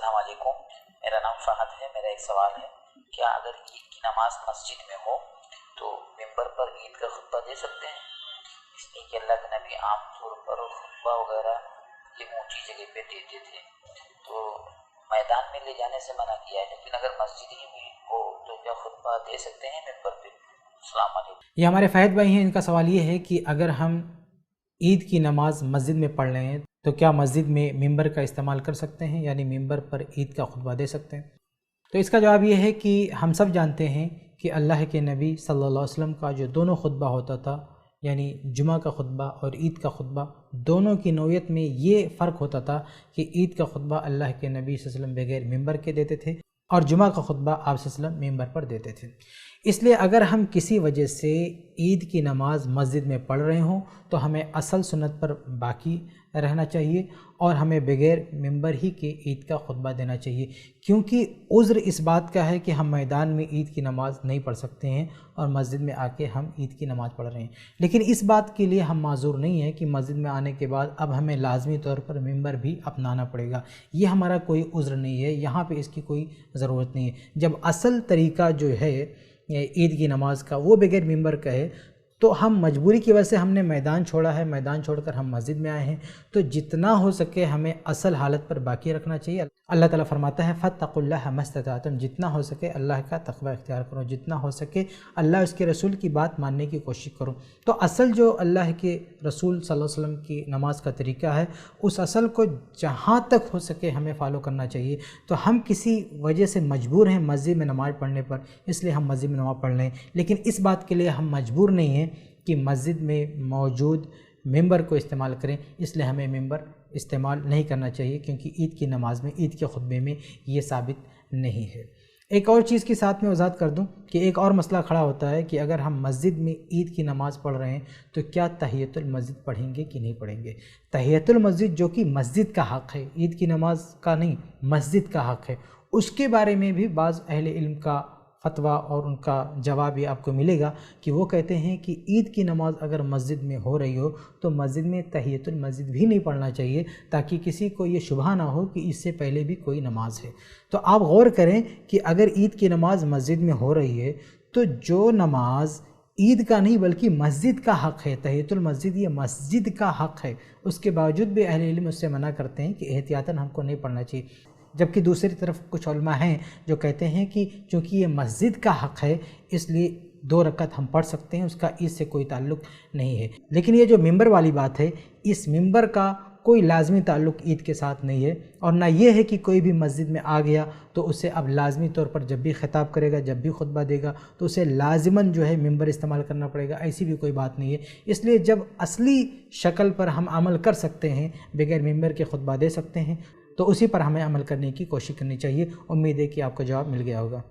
अस्सलाम वालेकुम। मेरा नाम फ़हद है। मेरा एक सवाल है, क्या अगर ईद की नमाज मस्जिद में हो तो मिंबर पर ईद का खुतबा दे सकते हैं? इसलिए कि अल्लाह के नबी आम तौर पर खुतबा वगैरह ये ऊंची जगह पे देते थे, तो मैदान में ले जाने से मना किया है, लेकिन अगर मस्जिद ही में हो तो क्या खुतबा दे सकते हैं मिंबर पे? अस्सलाम वालेकुम। ये हमारे फ़हद भाई हैं। इनका सवाल ये है कि अगर हम ईद की नमाज़ मस्जिद में पढ़ रहे हैं तो क्या मस्जिद में मिंबर का इस्तेमाल कर सकते हैं, यानी मिंबर पर ईद का खुतबा दे सकते हैं? तो इसका जवाब ये है कि हम सब जानते हैं कि अल्लाह के नबी सल्लल्लाहु अलैहि वसल्लम का जो दोनों खुतबा होता था, यानी जुमा का खुतबा और ईद का खुतबा, दोनों की नौयत में ये फ़र्क होता था कि ईद का खुतबा अल्लाह के नबी सल्लल्लाहु अलैहि वसल्लम बगैर मिंबर के देते थे और जुमा का खुतबा आप सल्लल्लाहु अलैहि वसल्लम मिंबर पर देते थे। इसलिए अगर हम किसी वजह से ईद की नमाज़ मस्जिद में पढ़ रहे हों तो हमें असल सुन्नत पर बाकी रहना चाहिए और हमें बगैर मिंबर ही के ईद का खुतबा देना चाहिए, क्योंकि उज़्र इस बात का है कि हम मैदान में ईद की नमाज़ नहीं पढ़ सकते हैं और मस्जिद में आके हम ईद की नमाज़ पढ़ रहे हैं। लेकिन इस बात के लिए हम माज़ूर नहीं है कि मस्जिद में आने के बाद अब हमें लाजमी तौर पर मिंबर भी अपनाना पड़ेगा। ये हमारा कोई उज़्र नहीं है, यहाँ पे इसकी कोई ज़रूरत नहीं है। जब असल तरीका जो है ईद की नमाज़ का वो बगैर मिंबर का है, तो हम मजबूरी की वजह से हमने मैदान छोड़ा है, मैदान छोड़कर हम मस्जिद में आए हैं, तो जितना हो सके हमें असल हालत पर बाकी रखना चाहिए। अल्लाह ताला फरमाता है फत्तकुल्लाह मस्ततातुम, जितना हो सके अल्लाह का तक़वा इख्तियार करो, जितना हो सके अल्लाह उसके रसूल की बात मानने की कोशिश करो। तो असल जो अल्लाह के रसूल सल्लल्लाहु अलैहि वसल्लम की नमाज का तरीका है, उस असल को जहाँ तक हो सके हमें फ़ॉलो करना चाहिए। तो हम किसी वजह से मजबूर हैं मस्जिद में नमाज़ पढ़ने पर, इसलिए हम मस्जिद में नमाज़ पढ़ लें, लेकिन इस बात के लिए हम मजबूर नहीं हैं कि मस्जिद में मौजूद मिंबर को इस्तेमाल करें। इसलिए हमें मिंबर इस्तेमाल नहीं करना चाहिए, क्योंकि ईद की नमाज़ में, ईद के खुतबे में ये साबित नहीं है। एक और चीज़ के साथ में वजाहत कर दूं कि एक और मसला खड़ा होता है कि अगर हम मस्जिद में ईद की नमाज़ पढ़ रहे हैं तो क्या तहियतुल मस्जिद पढ़ेंगे कि नहीं पढ़ेंगे। तहियतुल मस्जिद जो कि मस्जिद का हक़ है, ईद की नमाज़ का नहीं, मस्जिद का हक़ है, उसके बारे में भी बाज़ अहले इल्म का फ़तवा और उनका जवाब ये आपको मिलेगा कि वो कहते हैं कि ईद की नमाज़ अगर मस्जिद में हो रही हो तो मस्जिद में तहियतुल मस्जिद भी नहीं पढ़ना चाहिए, ताकि किसी को ये शुबहा ना हो कि इससे पहले भी कोई नमाज है। तो आप गौर करें कि अगर ईद की नमाज़ मस्जिद में हो रही है तो जो नमाज ईद का नहीं बल्कि मस्जिद का हक़ है, तहियतुल मस्जिद ये मस्जिद का हक़ है, उसके बावजूद भी अहले इल्म उससे मना करते हैं कि एहतियातन हमको नहीं पढ़ना चाहिए। जबकि दूसरी तरफ कुछ उलमा हैं जो कहते हैं कि चूँकि ये मस्जिद का हक़ है इसलिए 2 रकात हम पढ़ सकते हैं, उसका ईद से कोई ताल्लुक़ नहीं है। लेकिन ये जो मिंबर वाली बात है, इस मिंबर का कोई लाजमी ताल्लुक़ ईद के साथ नहीं है, और ना ये है कि कोई भी मस्जिद में आ गया तो उसे अब लाजमी तौर पर जब भी ख़िताब करेगा, जब भी खुतबा देगा तो उसे लाजिमन जो है मिंबर इस्तेमाल करना पड़ेगा, ऐसी भी कोई बात नहीं है। इसलिए जब असली शक्ल पर हम अमल कर सकते हैं, बगैर मिंबर के खुतबा दे सकते हैं, तो उसी पर हमें अमल करने की कोशिश करनी चाहिए। उम्मीद है कि आपको जवाब मिल गया होगा।